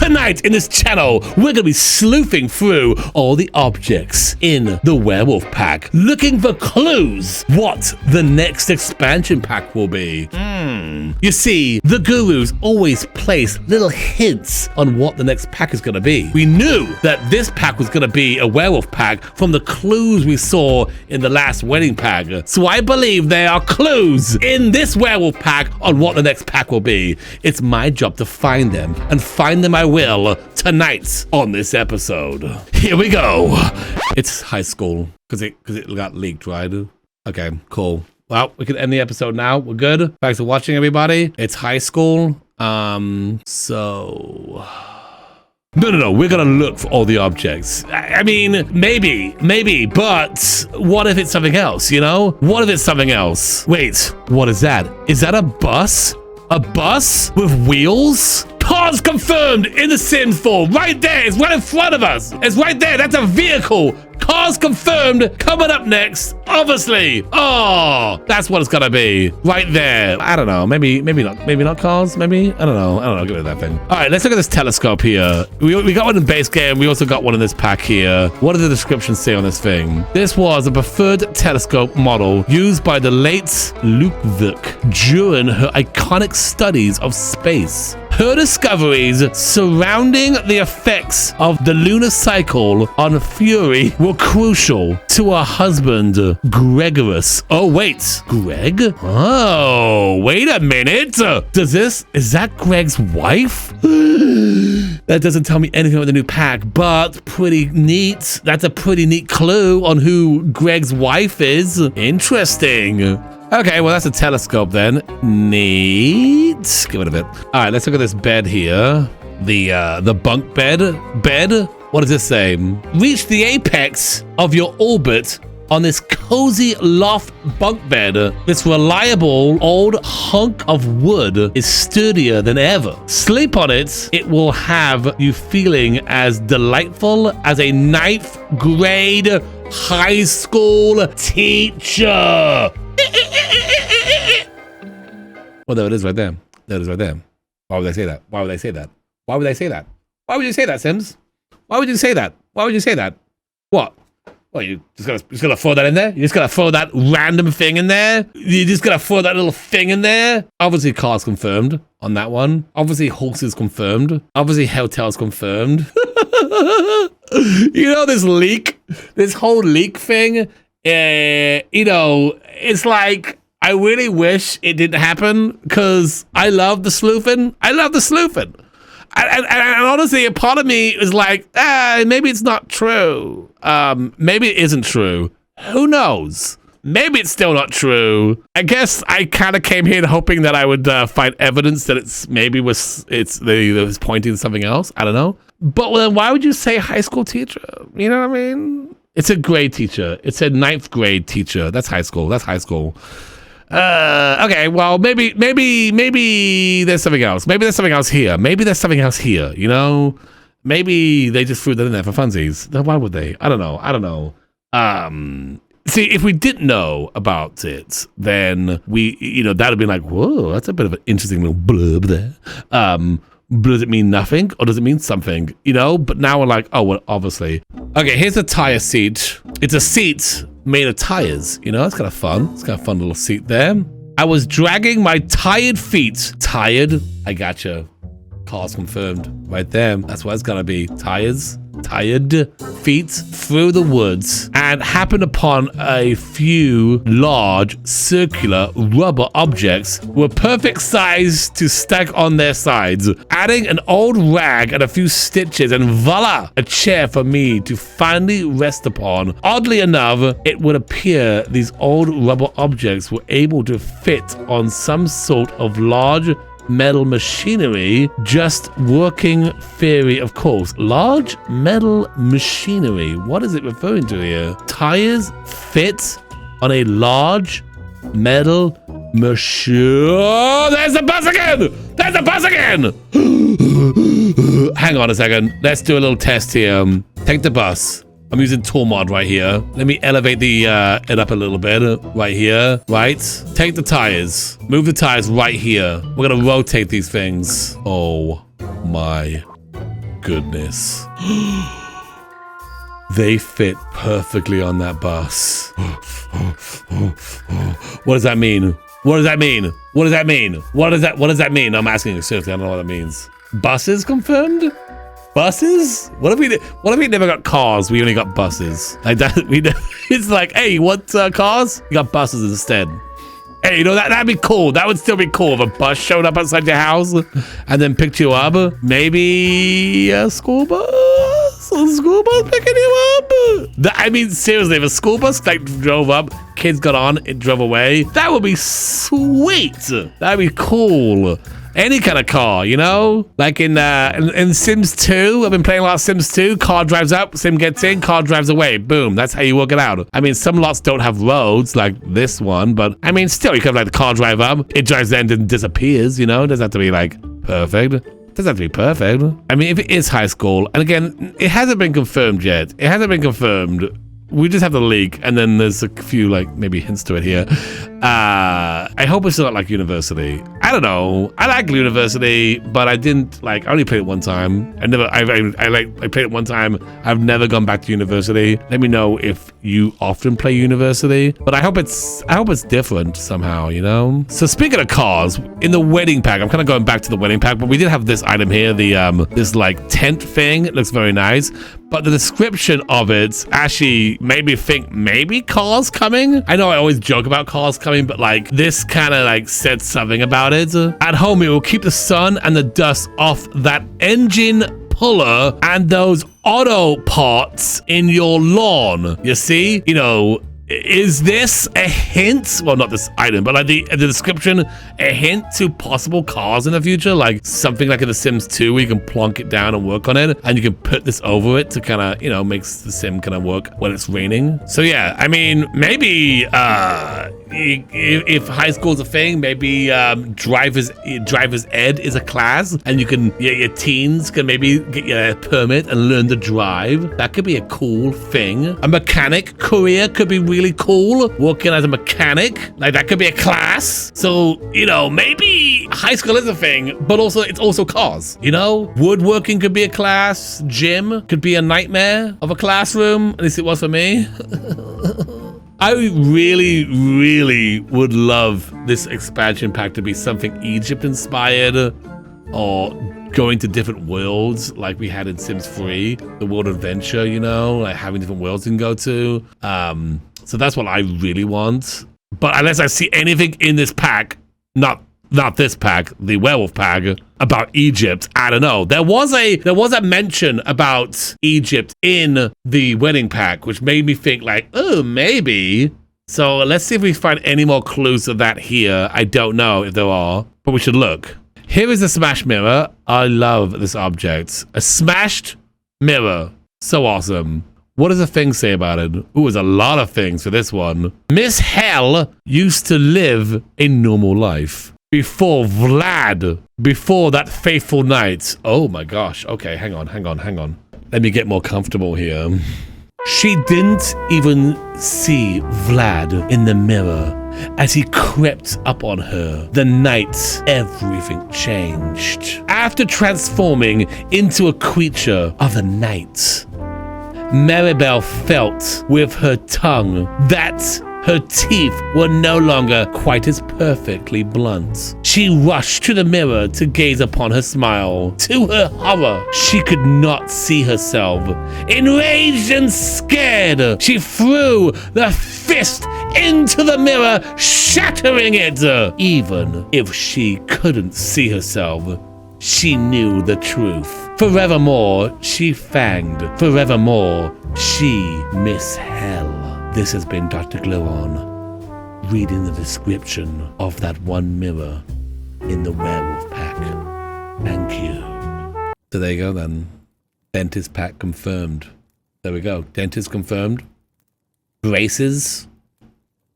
Tonight in this channel, we're gonna be sleuthing through all the objects in the Werewolf pack, looking for clues what the next expansion pack will be. You see, the gurus always place little hints on what the next pack is gonna be. We knew that this pack was gonna be a Werewolf pack from the clues we saw in the last wedding pack. So I believe there are clues in this Werewolf pack on what the next pack will be. It's my job to find them, and find them I will tonight on this episode. Here we go. It's high school because it got leaked, right? Okay, cool. Well, we can end the episode now. We're good. Thanks for watching, everybody. It's high school. So... No. We're gonna look for all the objects. I mean, maybe, but what if it's something else, you know? What if it's something else? Wait, what is that? Is that a bus? A bus with wheels? Cars confirmed in the Sims 4. Right there. It's right in front of us. It's right there. That's a vehicle. Cars confirmed. Coming up next, obviously. Oh, that's what it's gonna be. Right there. I don't know. Maybe not cars. Maybe. I don't know. Get rid of that thing. All right, let's look at this telescope here. We got one in base game. We also got one in this pack here. What does the description say on this thing? This was a preferred telescope model used by the late Ludwig during her iconic studies of space. Her discoveries surrounding the effects of the lunar cycle on Fury were crucial to her husband, Gregorus. Oh, wait. Greg? Oh, wait a minute. Is that Greg's wife? That doesn't tell me anything about the new pack, but pretty neat. That's a pretty neat clue on who Greg's wife is. Interesting. Okay, well, that's a telescope then. Neat. Get rid of it. All right, let's look at this bed here. The bunk bed. What does this say? Reach the apex of your orbit on this cozy loft bunk bed. This reliable old hunk of wood is sturdier than ever. Sleep on it. It will have you feeling as delightful as a 9th grade high school teacher. Well, there it is right there. There it is right there. Why would I say that? Why would I say that? Why would I say that? Why would you say that, Sims? Why would you say that? Why would you say that? What? Well, you just gonna throw that in there? You just gonna throw that random thing in there? You just gonna throw that little thing in there? Obviously, cars confirmed on that one. Obviously, horses confirmed. Obviously, hotels confirmed. You know, this whole leak thing, you know, it's like, I really wish it didn't happen because I love the sleuthing. And honestly, a part of me is like, maybe it's not true. Maybe it isn't true. Who knows? Maybe it's still not true. I guess I kind of came here hoping that I would find evidence that it's pointing to something else. I don't know. But then why would you say high school teacher? You know what I mean? It's a grade teacher. It's a 9th grade teacher. That's high school. Okay, well, maybe there's something else. Maybe there's something else here. You know, maybe they just threw that in there for funsies. Why would they? I don't know. See, if we didn't know about it, then that'd have been like, whoa, that's a bit of an interesting little blurb there. Does it mean nothing or does it mean something? You know, but now we're like, oh, well, obviously. Okay, here's a tire seat. It's a seat made of tires. You know, it's kind of fun. It's kind of fun little seat there. I was dragging my tired feet. Tired? I gotcha. Cars confirmed. Right there. That's what it's gonna be. Tires. Tired feet through the woods and happened upon a few large circular rubber objects were perfect size to stack on their sides. Adding an old rag and a few stitches and voila, a chair for me to finally rest upon. Oddly enough, it would appear these old rubber objects were able to fit on some sort of large metal machinery, just working theory, of course. Large metal machinery. What is it referring to here? Tires fit on a large metal machine. Oh, there's the bus again! Hang on a second. Let's do a little test here. Take the bus. I'm using tool mod right here. Let me elevate the it up a little bit right here. Right. Take the tires. Move the tires right here. We're gonna rotate these things. Oh my goodness. They fit perfectly on that bus. What does that mean? What does that mean? What does that mean? What does that mean? I'm asking you seriously. I don't know what that means. Buses confirmed? Buses? What if we never got cars? We only got buses. Like that. It's like, hey, what cars? You got buses instead. Hey, you know, that'd be cool. That would still be cool if a bus showed up outside your house and then picked you up. Maybe a school bus? A school bus picking you up? I mean, seriously, if a school bus like drove up, kids got on, it drove away, that would be sweet. That'd be cool. Any kind of car, you know? Like in Sims 2, I've been playing a lot of Sims 2. Car drives up, Sim gets in, car drives away. Boom, that's how you work it out. I mean, some lots don't have roads like this one, but I mean, still, you can have like the car drive up, it drives in and disappears, you know? It doesn't have to be like perfect. It doesn't have to be perfect. I mean, if it is high school, and again, it hasn't been confirmed yet. It hasn't been confirmed. We just have the leak, and then there's a few, like, maybe hints to it here. I hope it's not like university. I don't know. I like university, but I didn't, like, I only played it one time. I played it one time. I've never gone back to university. Let me know if you often play university. But I hope it's different somehow, you know? So speaking of cars, in the wedding pack, I'm kind of going back to the wedding pack, but we did have this item here, the this, like, tent thing. It looks very nice. But the description of it actually made me think maybe cars coming. I know I always joke about cars coming, but like this kind of like said something about it. At home, it will keep the sun and the dust off that engine puller and those auto parts in your lawn. You see, you know, is this a hint? Well, not this item, but like the description, a hint to possible cars in the future, like something like in The Sims 2 where you can plonk it down and work on it, and you can put this over it to kind of, you know, makes the sim kind of work when it's raining. So yeah, I mean, maybe if high school's a thing, maybe driver's ed is a class, and you can, your teens can maybe get your permit and learn to drive. That could be a cool thing. A mechanic career could be really cool. Working as a mechanic, like that could be a class. So, you know, maybe high school is a thing, but also it's also cars, you know? Woodworking could be a class. Gym could be a nightmare of a classroom. At least it was for me. I really, really would love this expansion pack to be something Egypt inspired, or going to different worlds like we had in Sims 3, the world adventure, you know, like having different worlds you can go to. So that's what I really want. But unless I see anything in this pack, not this pack, the werewolf pack, about Egypt, I don't know. There was a mention about Egypt in the wedding pack, which made me think like, oh, maybe. So let's see if we find any more clues of that here. I don't know if there are, but we should look. Here is the smashed mirror. I love this object. A smashed mirror. So awesome. What does the thing say about it? Ooh, there's a lot of things for this one. Miss Hell used to live a normal life. Before Vlad. Before that faithful night. Oh my gosh. Okay, hang on. Let me get more comfortable here. She didn't even see Vlad in the mirror. As he crept up on her, the night everything changed. After transforming into a creature of the night, Maribel felt with her tongue that her teeth were no longer quite as perfectly blunt. She rushed to the mirror to gaze upon her smile. To her horror, she could not see herself. Enraged and scared, she threw the fist into the mirror, shattering it. Even if she couldn't see herself, she knew the truth. Forevermore, she fanged. Forevermore, she Miss Hell. This has been Dr. Drgluon, reading the description of that one mirror in the werewolf pack. Thank you. So there you go then. Dentist pack confirmed. There we go. Dentist confirmed. Braces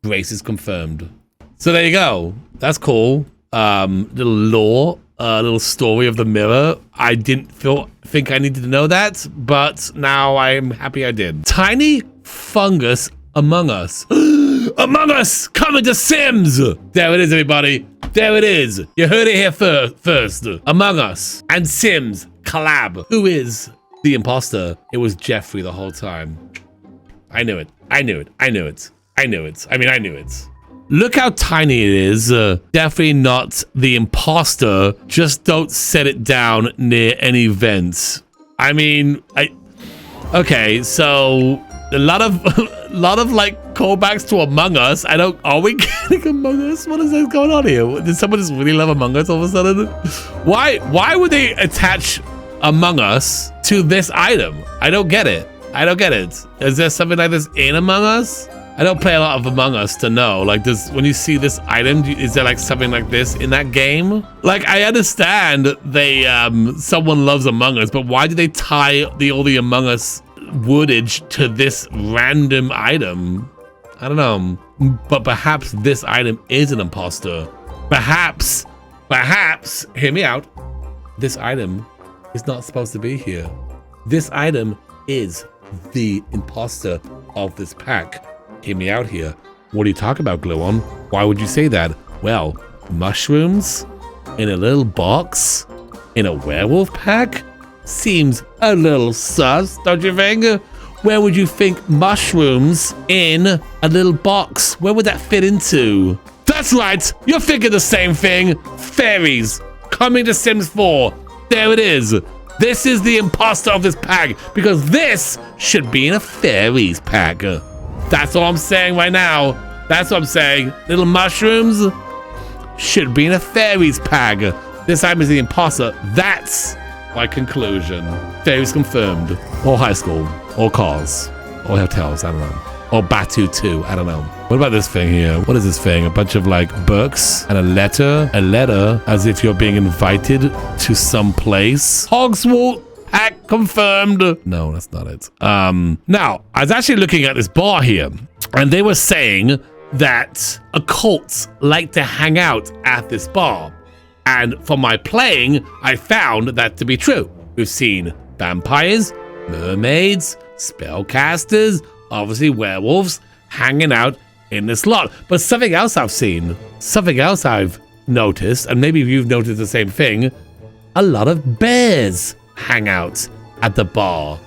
confirmed. So there you go. That's cool. Little lore. Little story of the mirror. I didn't think I needed to know that, but now I'm happy I did. Tiny fungus among us. Among Us coming to Sims. There it is, everybody. There it is. You heard it here first. Among Us and Sims collab. Who is the imposter? It was Jeffrey the whole time. I knew it. I knew it. I knew it. I knew it. I mean, I knew it. Look how tiny it is. Definitely not the imposter. Just don't set it down near any vents. I mean, okay, so a lot of like callbacks to Among Us. Are we getting Among Us? What is going on here? Did someone just really love Among Us all of a sudden? Why would they attach Among Us to this item? I don't get it. I don't get it. Is there something like this in Among Us? I don't play a lot of Among Us to know. Like, when you see this item, is there like something like this in that game? Like, I understand someone loves Among Us, but why do they tie all the Among Us woodage to this random item? I don't know. But perhaps this item is an imposter. Perhaps, hear me out. This item is not supposed to be here. This item is the imposter of this pack. Hear me out here. What are you talking about, Drgluon? Why would you say that? Well, mushrooms in a little box in a werewolf pack seems a little sus, don't you think? Where would you think mushrooms in a little box? Where would that fit into? That's right, you're thinking the same thing. Fairies coming to Sims 4. There it is. This is the imposter of this pack because this should be in a fairies pack. That's all I'm saying right now. That's what I'm saying. Little mushrooms should be in a fairies pack. This item is the imposter. That's my conclusion. Fairies confirmed. Or high school. Or cars. Or hotels. I don't know. Or Batu 2. I don't know. What about this thing here? What is this thing? A bunch of like books and a letter. A letter as if you're being invited to some place. Hogswart. Hack confirmed. No, that's not it. Now, I was actually looking at this bar here, and they were saying that occults like to hang out at this bar. And from my playing, I found that to be true. We've seen vampires, mermaids, spellcasters, obviously werewolves, hanging out in this lot. But something else I've seen, something else I've noticed, and maybe you've noticed the same thing, a lot of bears hang out at the bar.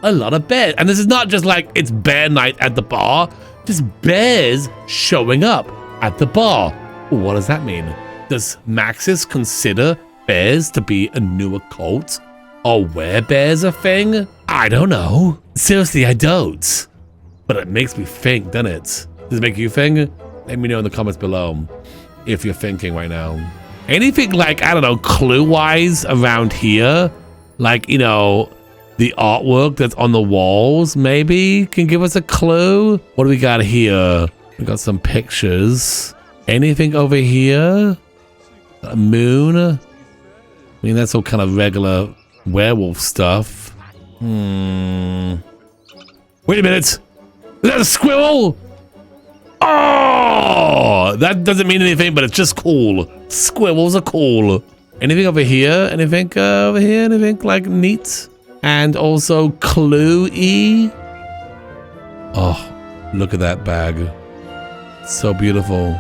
A lot of bears. And this is not just like it's bear night at the bar, just bears showing up at the bar. What does that mean? Does Maxis consider bears to be a new occult? Or werebears a thing? I don't know. Seriously, I don't. But it makes me think, doesn't it? Does it make you think? Let me know in the comments below if you're thinking right now. Anything like, I don't know, clue-wise around here? Like, you know, the artwork that's on the walls maybe can give us a clue. What do we got here? We got some pictures. Anything over here? A moon? I mean, that's all kind of regular werewolf stuff. Wait a minute. Is that a squirrel? Oh, that doesn't mean anything, but it's just cool. Squirrels are cool. Anything over here? Anything over here? Anything like neat? And also clue-y? Oh, look at that bag. So beautiful.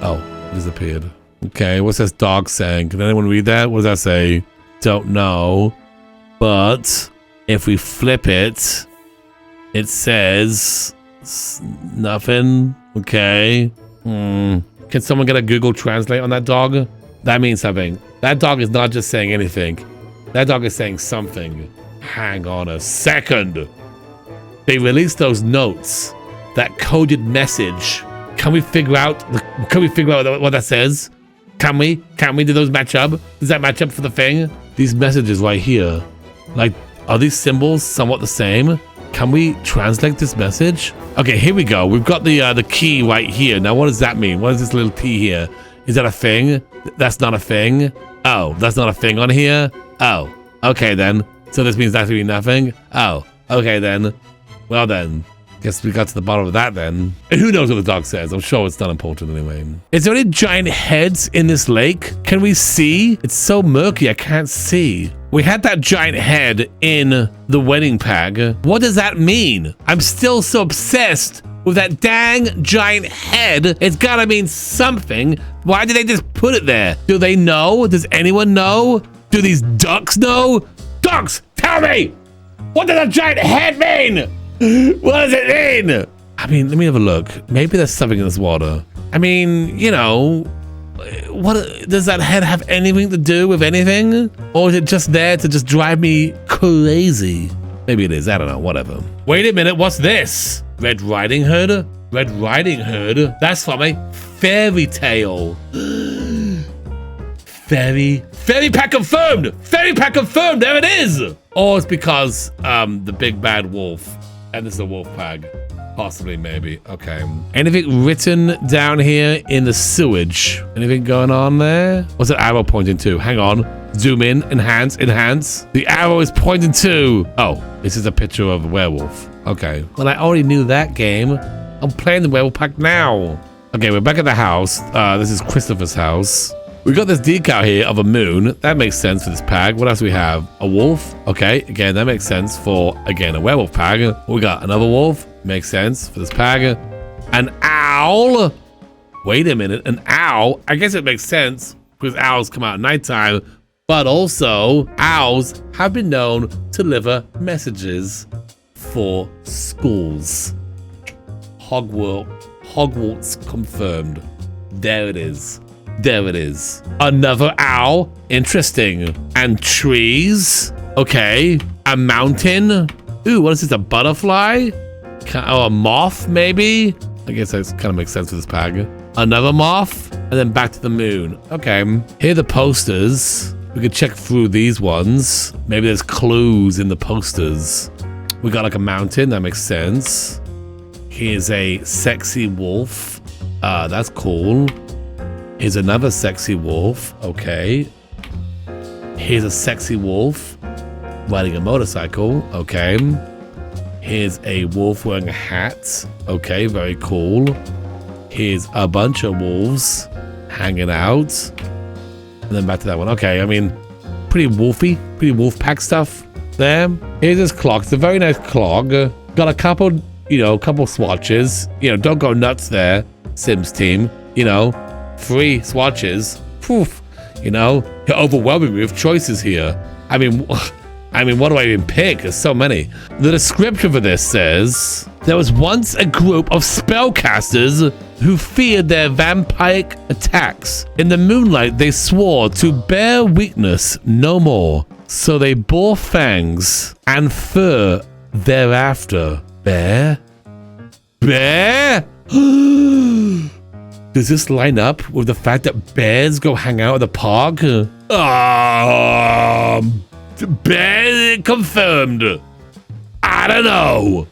Oh, disappeared. Okay, what's this dog saying? Can anyone read that? What does that say? Don't know. But if we flip it, it says nothing. Okay. Can someone get a Google Translate on that dog? That means something. That dog is not just saying anything. That dog is saying something. Hang on a second. They released those notes. That coded message. Can we figure out what that says? Can we? Do those match up? Does that match up for the thing? These messages right here. Like, are these symbols somewhat the same? Can we translate this message? Okay, here we go. We've got the key right here. Now, what does that mean? What is this little T here? Is that a thing? That's not a thing. Oh, that's not a thing on here? Oh, okay then. So this means absolutely nothing? Oh, okay then. Well then. Guess we got to the bottom of that then. And who knows what the dog says? I'm sure it's not important anyway. Is there any giant heads in this lake? Can we see? It's so murky, I can't see. We had that giant head in the wedding pack. What does that mean? I'm still so obsessed with that dang giant head. It's gotta mean something. Why did they just put it there? Do they know? Does anyone know? Do these ducks know? Ducks, tell me! What does a giant head mean? What does it mean? I mean, let me have a look. Maybe there's something in this water. I mean, you know, what does that head have anything to do with anything? Or is it just there to just drive me crazy? Maybe it is, I don't know, whatever. Wait a minute, what's this? Red Riding Hood? Red Riding Hood? That's from a fairy tale. Fairy pack confirmed! Fairy pack confirmed, there it is! Or it's because the big bad wolf, and this is a wolf pack. Possibly, maybe, okay. Anything written down here in the sewage? Anything going on there? What's that arrow pointing to? Hang on, zoom in, enhance. The arrow is pointing to, oh, this is a picture of a werewolf. Okay, well, I already knew that game. I'm playing the werewolf pack now. Okay, we're back at the house. This is Christopher's house. We got this decal here of a moon. That makes sense for this pack. What else do we have? A wolf. Okay, again, that makes sense for, again, a werewolf pack. We got another wolf. Makes sense for this pack. An owl. Wait a minute, an owl. I guess it makes sense because owls come out at nighttime, but also owls have been known to deliver messages for schools. Hogwarts confirmed. There it is. There it is. Another owl. Interesting. And trees. Okay. A mountain. Ooh, what is this? A butterfly? Oh, a moth, maybe? I guess that kind of makes sense for this pack. Another moth. And then back to the moon. Okay. Here are the posters. We could check through these ones. Maybe there's clues in the posters. We got like a mountain. That makes sense. Here's a sexy wolf. That's cool. Here's another sexy wolf. Okay. Here's a sexy wolf riding a motorcycle. Okay. Here's a wolf wearing a hat. Okay, very cool. Here's a bunch of wolves hanging out. And then back to that one. Okay, I mean, pretty wolfy, pretty wolf pack stuff there. Here's this clock. It's a very nice clock. Got a couple, couple swatches. Don't go nuts there, Sims team. 3 swatches. Poof. You're overwhelming me with choices here. I mean, what do I even pick? There's so many. The description for this says, there was once a group of spellcasters who feared their vampiric attacks. In the moonlight, they swore to bear weakness no more. So they bore fangs and fur thereafter. Bear? Bear? Does this line up with the fact that bears go hang out at the park? Bear confirmed. I don't know.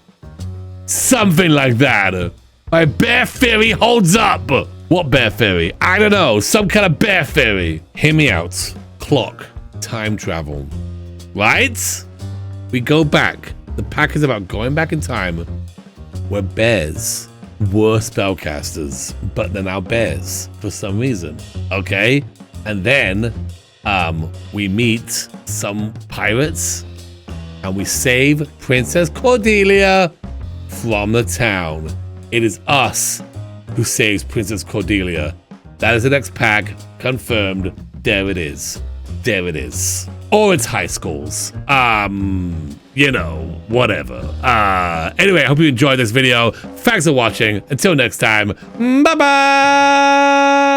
Something like that. My bear theory holds up. What bear theory? I don't know. Some kind of bear theory. Hear me out. Clock. Time travel. Right? We go back. The pack is about going back in time where bears were spellcasters, but they're now bears for some reason. Okay? And then we meet some pirates and we save Princess Cordelia from the town. It is us who saves Princess Cordelia. That is the next pack. Confirmed. There it is. There it is. Or it's high schools. Whatever. Anyway, I hope you enjoyed this video. Thanks for watching. Until next time. Bye-bye.